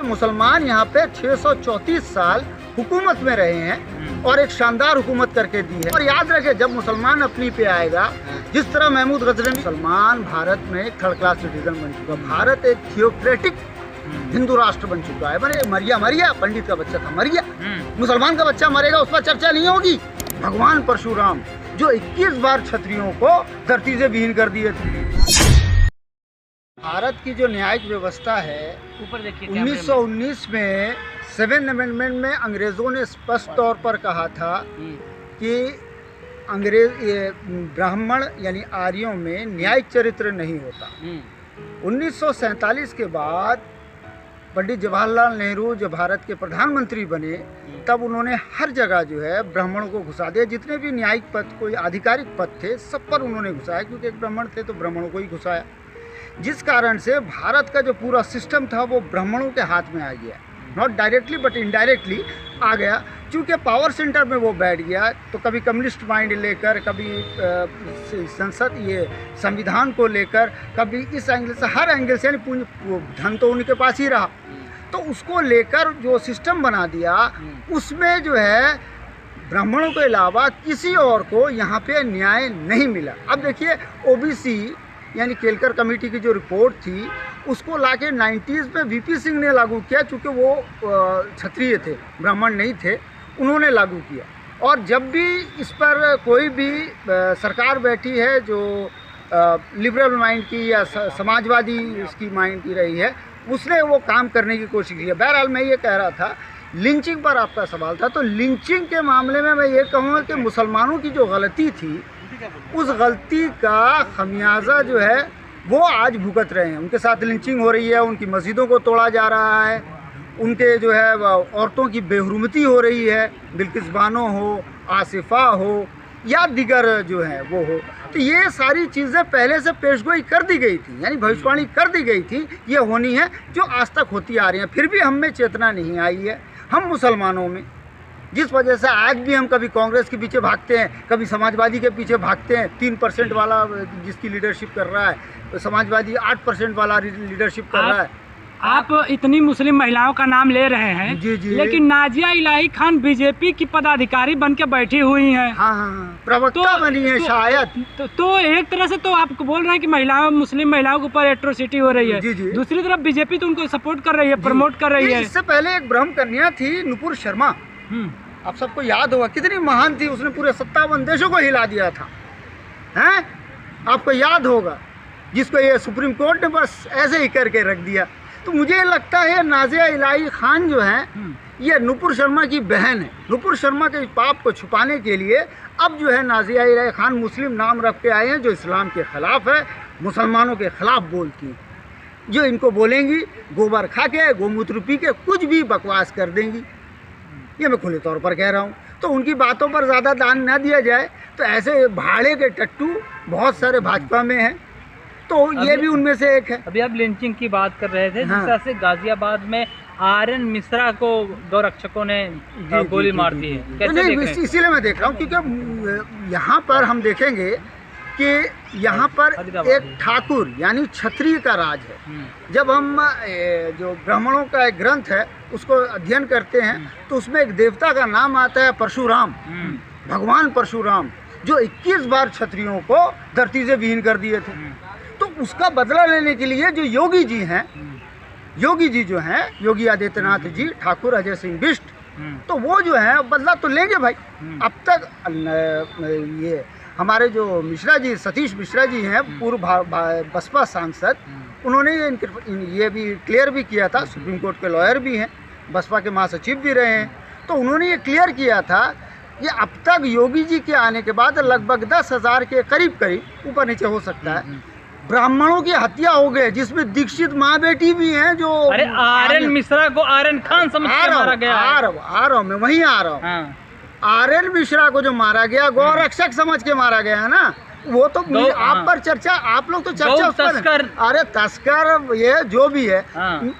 मुसलमान यहाँ पे 634 साल हुकूमत में रहे हैं और एक शानदार हुकूमत करके दी है। और याद रखे, जब मुसलमान अपनी पे आएगा, जिस तरह महमूद गजनवी, मुसलमान भारत में एक थर्ड क्लास सिटीजन बन चुका। भारत एक थियोक्रेटिक हिंदू राष्ट्र बन चुका है। मैंने मरिया पंडित का बच्चा था, मरिया। मुसलमान का बच्चा मरेगा, उस पर चर्चा नहीं होगी। भगवान परशुराम जो 21 बार क्षत्रियों को धरती से विहीन कर दिए थे। भारत की जो न्यायिक व्यवस्था है, ऊपर देखिए, 1919 में 7 अमेंडमेंट में अंग्रेजों ने स्पष्ट तौर पर कहा था कि ब्राह्मण यानी आर्यों में न्यायिक चरित्र नहीं होता। 1947 के बाद पंडित जवाहरलाल नेहरू जब भारत के प्रधानमंत्री बने, तब उन्होंने हर जगह जो है ब्राह्मणों को घुसा दिया। जितने भी न्यायिक पद, कोई आधिकारिक पद थे, सब पर उन्होंने घुसाया, क्योंकि एक ब्राह्मण थे तो ब्राह्मणों को ही घुसाया। जिस कारण से भारत का जो पूरा सिस्टम था वो ब्राह्मणों के हाथ में आ गया। नॉट डायरेक्टली बट इनडायरेक्टली आ गया। चूँकि पावर सेंटर में वो बैठ गया, तो कभी कम्युनिस्ट माइंड लेकर, कभी संविधान को लेकर, कभी इस एंगल से, हर एंगल से, यानी धन तो उनके पास ही रहा, तो उसको लेकर जो सिस्टम बना दिया, उसमें जो है ब्राह्मणों के अलावा किसी और को यहाँ पे न्याय नहीं मिला। अब देखिए, ओबीसी यानी केलकर कमेटी की जो रिपोर्ट थी, उसको लाके 90s में वीपी सिंह ने लागू किया, चूँकि वो क्षत्रिय थे, ब्राह्मण नहीं थे, उन्होंने लागू किया। और जब भी इस पर कोई भी सरकार बैठी है जो लिबरल माइंड की या समाजवादी इसकी माइंड की रही है, उसने वो काम करने की कोशिश की है। बहरहाल मैं ये कह रहा था, लिंचिंग पर आपका सवाल था, तो लिंचिंग के मामले में मैं ये कहूँगा कि मुसलमानों की जो गलती थी, उस गलती का खमियाजा जो है वो आज भुगत रहे हैं। उनके साथ लिंचिंग हो रही है, उनकी मस्जिदों को तोड़ा जा रहा है, उनके जो है औरतों की बेहुरमती हो रही है, बिल्किस बानो हो, आसिफा हो या दिगर जो है वो हो। तो ये सारी चीज़ें पहले से पेशगोई कर दी गई थी, यानी भविष्यवाणी कर दी गई थी, ये होनी है, जो आज तक होती आ रही हैं। फिर भी हम में चेतना नहीं आई है, हम मुसलमानों में, जिस वजह से आज भी हम कभी कांग्रेस के पीछे भागते हैं, कभी समाजवादी के पीछे भागते हैं। 3% वाला जिसकी लीडरशिप कर रहा है, तो समाजवादी 8% वाला लीडरशिप कर रहा है। आप इतनी मुस्लिम महिलाओं का नाम ले रहे हैं, जी जी, लेकिन नाजिया इलाही खान बीजेपी की पदाधिकारी बन के बैठी हुई हैं। हाँ, प्रवक्ता बनी है शायद। तो एक तरह से तो आप बोल रहे हैं कि मुस्लिम महिलाओं के ऊपर एट्रोसिटी हो रही है। जी जी। दूसरी तरफ बीजेपी तो उनको सपोर्ट कर रही है, प्रमोट कर रही है। इससे पहले एक ब्रह्म कन्या थी, नुपुर शर्मा, आप सबको याद होगा, कितनी महान थी, उसने पूरे 57 देशों को हिला दिया था, हैं? आपको याद होगा, जिसको ये सुप्रीम कोर्ट ने बस ऐसे ही करके रख दिया। तो मुझे लगता है नाजिया इलाही खान जो है, ये नुपुर शर्मा की बहन है। नुपुर शर्मा के पाप को छुपाने के लिए अब जो है नाजिया इलाही खान मुस्लिम नाम रख के आए हैं, जो इस्लाम के ख़िलाफ़ है, मुसलमानों के ख़िलाफ़ बोलती हैं। जो इनको बोलेंगी, गोबर खा के, गोमूत्र पी के कुछ भी बकवास कर देंगी, ये मैं खुले तौर पर कह रहा हूँ। तो उनकी बातों पर ज़्यादा ध्यान न दिया जाए। तो ऐसे भाड़े के टट्टू बहुत सारे भाजपा में हैं, तो ये भी उनमें से एक है। अभी आप लिंचिंग की बात कर रहे थे, जिस तरह से गाजियाबाद में आर्यन मिश्रा को गौरक्षकों ने गोली मार दी है, कैसे देख रहे हैं? इसीलिए मैं देख रहा हूँ, क्योंकि यहाँ पर हम देखेंगे कि यहाँ पर एक ठाकुर यानी क्षत्रिय का राज है। जब हम जो ब्राह्मणों का एक ग्रंथ है उसको अध्ययन करते हैं, तो उसमें एक देवता का नाम आता है परशुराम, भगवान परशुराम, जो 21 बार क्षत्रियों को धरती से विहीन कर दिए थे। तो उसका बदला लेने के लिए जो योगी जी हैं, योगी जी जो हैं, योगी आदित्यनाथ जी, ठाकुर अजय सिंह बिष्ट, तो वो जो है बदला तो लेंगे भाई। अब तक ये हमारे जो मिश्रा जी, सतीश मिश्रा जी हैं, पूर्व बसपा सांसद, उन्होंने ये भी क्लियर भी किया था, सुप्रीम कोर्ट के लॉयर भी हैं, बसपा के महासचिव भी रहे हैं, तो उन्होंने ये क्लियर किया था कि अब तक योगी जी के आने के बाद लगभग 10,000 के करीब ऊपर नीचे हो सकता है ब्राह्मणों की हत्या हो गए, जिसमें दीक्षित माँ बेटी भी हैं। जो अरे आर्यन मिश्रा को आर्यन खान समझ के मारा गया। आ रहा हूँ मैं, वहीं आ रहा हूँ। आर्यन मिश्रा को जो मारा गया, गौरक्षक समझ के मारा गया है ना, वो तो आप पर चर्चा, आप लोग तो चर्चा उस पर, अरे तस्कर ये जो भी है,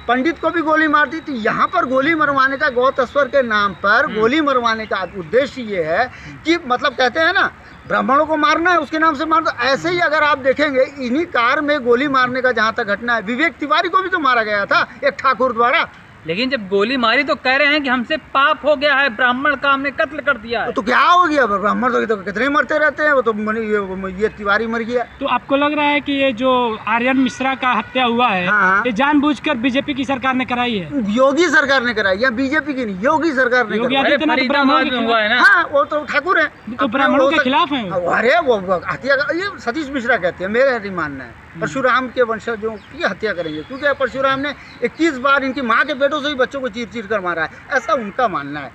पंडित को भी गोली मार दी। तो यहाँ पर गोली मरवाने का, गौ तस्कर के नाम पर गोली मरवाने का उद्देश्य ये है कि मतलब कहते हैं ना, ब्राह्मणों को मारना है, उसके नाम से मार दो। ऐसे ही अगर आप देखेंगे, इन्हीं कार में गोली मारने का जहाँ तक घटना है, विवेक तिवारी को भी तो मारा गया था एक ठाकुर द्वारा। लेकिन जब गोली मारी तो कह रहे हैं कि हमसे पाप हो गया है, ब्राह्मण का हमने कत्ल कर दिया है। तो क्या हो गया, ब्राह्मण तो कितने मरते रहते हैं, वो तो ये तिवारी मर गया। तो आपको लग रहा है कि ये जो आर्यन मिश्रा का हत्या हुआ है, हाँ। ये जानबूझकर बीजेपी की सरकार ने कराई है? योगी सरकार ने कराई, या बीजेपी की नहीं, योगी सरकार ने योगी कराई। आदित्यनाथ ब्राह्मणों के हुआ है ना। हाँ, वो तो ठाकुर है, तो ब्राह्मणों के खिलाफ है। अरे वो हत्या, ये सतीश मिश्रा कहते हैं, मेरा नहीं मानना है परशुराम के वंशजों की हत्या करेंगे, क्योंकि परशुराम ने 21 बार इनकी माँ के बेटों से ही बच्चों को चीर चीर कर मारा है, ऐसा उनका मानना है।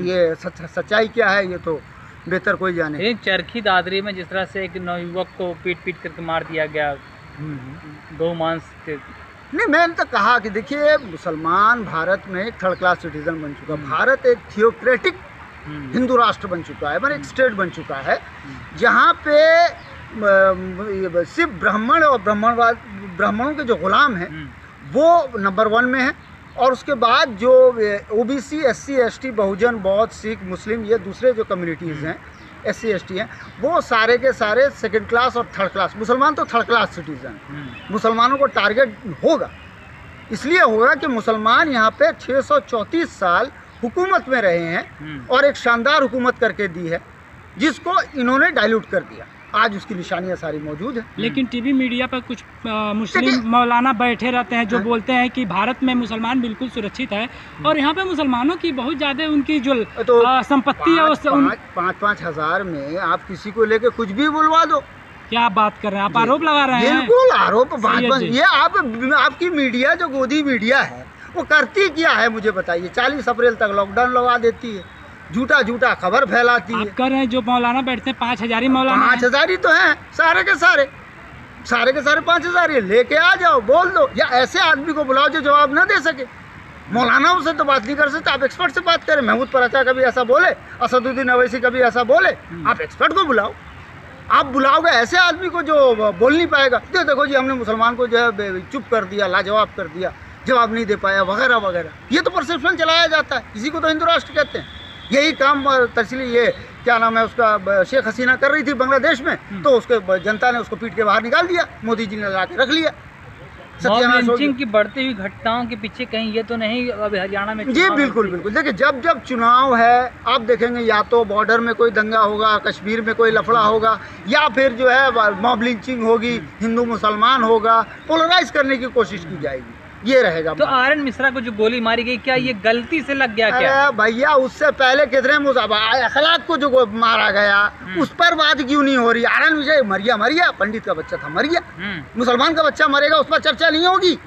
ये सच्चाई क्या है ये तो बेहतर कोई जाने। चरखी दादरी में जिस तरह से एक नवयुवक को पीट पीट करके मार दिया गया, गौमांस के। नहीं, मैंने तो कहा कि देखिए, मुसलमान भारत में एक थर्ड क्लास सिटीजन बन चुका, भारत एक थियोक्रेटिक हिंदू राष्ट्र बन चुका है, एक स्टेट बन चुका है, जहाँ पे सिर्फ ब्राह्मण और ब्राह्मणों के जो गुलाम हैं वो नंबर 1 में है, और उसके बाद जो ओबीसी, SC, ST, बहुजन, बौद्ध, सिख, मुस्लिम, ये दूसरे जो कम्युनिटीज़ हैं SC, ST हैं, वो सारे के सारे सेकंड क्लास और थर्ड क्लास। मुसलमान तो थर्ड क्लास सिटीजन। मुसलमानों को टारगेट होगा, इसलिए होगा कि मुसलमान यहाँ पे 634 साल हुकूमत में रहे हैं और एक शानदार हुकूमत करके दी है, जिसको इन्होंने डाइल्यूट कर दिया। आज उसकी निशानियां सारी मौजूद है। लेकिन टीवी मीडिया पर कुछ मुस्लिम मौलाना बैठे रहते हैं जो बोलते हैं कि भारत में मुसलमान बिल्कुल सुरक्षित है, और यहाँ पे मुसलमानों की बहुत ज़्यादा उनकी जो संपत्ति है वो 5-5 हज़ार में आप किसी को लेके कुछ भी बुलवा दो। क्या आप बात कर रहे हैं? आप आरोप लगा रहे हैं। बिल्कुल आरोप। ये आपकी मीडिया जो गोदी मीडिया है वो करती क्या है मुझे बताइए। 40 अप्रैल तक लॉकडाउन लगा देती है, झूठा खबर फैलाती है। आप कह रहे हैं जो मौलाना बैठते हैं 5,000 ही मौलाना, 5,000 ही तो हैं, सारे के सारे 5,000 ही लेके आ जाओ, बोल दो, या ऐसे आदमी को बुलाओ जो जवाब ना दे सके। मौलानाओं से तो बात नहीं कर सकते, आप एक्सपर्ट से बात करें। महमूद पराचा कभी ऐसा बोले, असदुद्दीन अवैसी कभी ऐसा बोले, आप एक्सपर्ट को बुलाओ। आप बुलाओगे ऐसे आदमी को जो बोल नहीं पाएगा, देखो जी हमने मुसलमान को जो है चुप कर दिया, लाजवाब कर दिया, जवाब नहीं दे पाया, वगैरह वगैरह। ये तो परसेप्शन चलाया जाता है, इसी को तो हिंदू राष्ट्र कहते हैं। यही काम तस्ली ये क्या नाम है उसका, शेख हसीना कर रही थी बांग्लादेश में, तो उसके जनता ने उसको पीट के बाहर निकाल दिया, मोदी जी ने ला के रख लिया। लिंचिंग की बढ़ती हुई घटनाओं के पीछे कहीं ये तो नहीं अभी हरियाणा में? जी बिल्कुल बिल्कुल। देखिए जब चुनाव है, आप देखेंगे या तो बॉर्डर में कोई दंगा होगा, कश्मीर में कोई लफड़ा होगा, या फिर जो है मॉब लिंचिंग होगी, हिंदू मुसलमान होगा, पोलराइज करने की कोशिश की जाएगी, ये रहेगा। तो आर्यन मिश्रा को जो गोली मारी गई, क्या ये गलती से लग गया क्या? अरे भैया, उससे पहले कितने अखलाक को जो मारा गया उस पर बात क्यों नहीं हो रही? आर्यन मिश्रा मरिया, पंडित का बच्चा था, मरिया। मुसलमान का बच्चा मरेगा उस पर चर्चा नहीं होगी,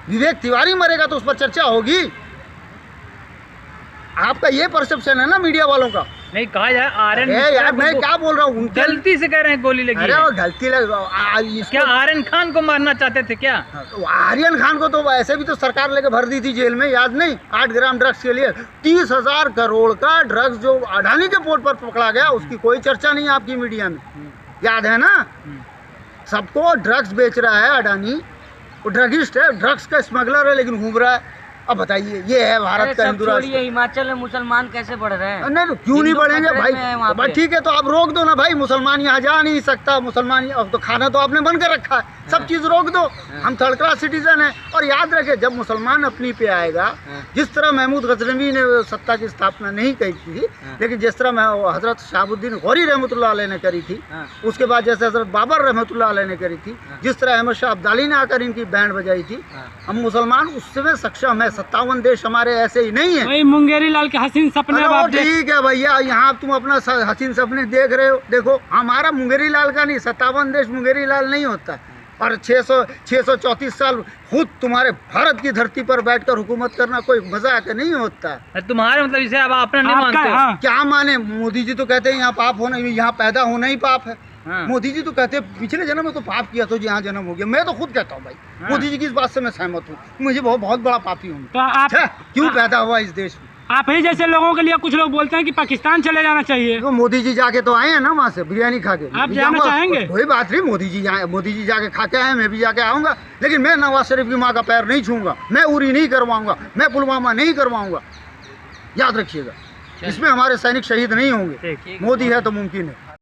विवेक तिवारी मरेगा तो उस पर चर्चा होगी। आपका ये परसेप्शन है ना मीडिया वालों का। नहीं कहा जाए आर्यन यार, मैं क्या बोल रहा हूँ, गलती से कह रहे हैं गोली लगी। अरे वो गलती क्या आर्यन खान को मारना चाहते थे क्या? आर्यन खान को तो ऐसे भी तो सरकार लेके भर दी थी जेल में, याद नहीं? 8 ग्राम ड्रग्स के लिए 30,000 करोड़ का ड्रग्स जो अडानी के पोर्ट पर पकड़ा गया, उसकी कोई चर्चा नहीं है आपकी मीडिया में, याद है ना? सबको ड्रग्स बेच रहा है अडानी, वो ड्रगिस्ट है, ड्रग्स का स्मगलर है, लेकिन घूम रहा है। अब बताइए, ये है भारत का हिंदू राष्ट्र। हिमाचल में मुसलमान कैसे बढ़ रहे हैं? नहीं, क्यों नहीं बढ़ेंगे भाई? ठीक है, तो आप रोक दो ना भाई, मुसलमान यहाँ जा नहीं सकता, मुसलमान अब तो खाना तो आपने बंद कर रखा है, सब चीज़ रोक दो। हम थर्ड क्लास सिटीजन हैं। और याद रखें, जब मुसलमान अपनी पे आएगा, जिस तरह महमूद गजनवी ने सत्ता की स्थापना नहीं की थी, लेकिन जिस तरह हजरत शहाबुद्दीन गौरी रहमतुल्लाह अलैह ने करी थी, उसके बाद जैसे हजरत बाबर रहमतुल्लाह अलैह ने करी थी, जिस तरह अहमद शाह अब्दाली ने आकर इनकी बैंड बजाई थी, हम मुसलमान उसमें सक्षम है। 57 देश हमारे ऐसे ही नहीं है। वही मुंगेरी लाल के हसीन सपने। ठीक है भैया, यहाँ तुम अपना हसीन सपने देख रहे हो, देखो हमारा मुंगेरी लाल का नहीं, 57 देश मुंगेरी लाल नहीं होता। और 634 साल खुद तुम्हारे भारत की धरती पर बैठकर हुकूमत करना कोई मजाक नहीं होता। तुम्हारे मतलब इसे अब आपने नहीं मानते? हाँ। क्या माने? मोदी जी तो कहते हैं यहाँ पाप होना, यहाँ पैदा होना ही पाप है। मोदी जी तो कहते हैं पिछले जन्म में तो पाप किया तो यहाँ जन्म हो गया। मैं तो खुद कहता हूँ भाई, मोदी जी की इस बात से मैं सहमत हूँ, मुझे बहुत बड़ा पापी हूँ। तो आप क्यों पैदा हुआ इस देश में? आप ही जैसे लोगों के लिए कुछ लोग बोलते हैं कि पाकिस्तान चले जाना चाहिए। तो मोदी जी जाके तो आए हैं ना वहाँ से बिरयानी खा के। आप जाना चाहेंगे? कोई बात नहीं, मोदी जी जाके खा के आए, मैं भी जाके आऊँगा, लेकिन मैं नवाज शरीफ की माँ का पैर नहीं छूँगा, मैं उरी नहीं करवाऊँगा, मैं पुलवामा नहीं करवाऊँगा। याद रखिएगा, इसमें हमारे सैनिक शहीद नहीं होंगे। मोदी है तो मुमकिन है।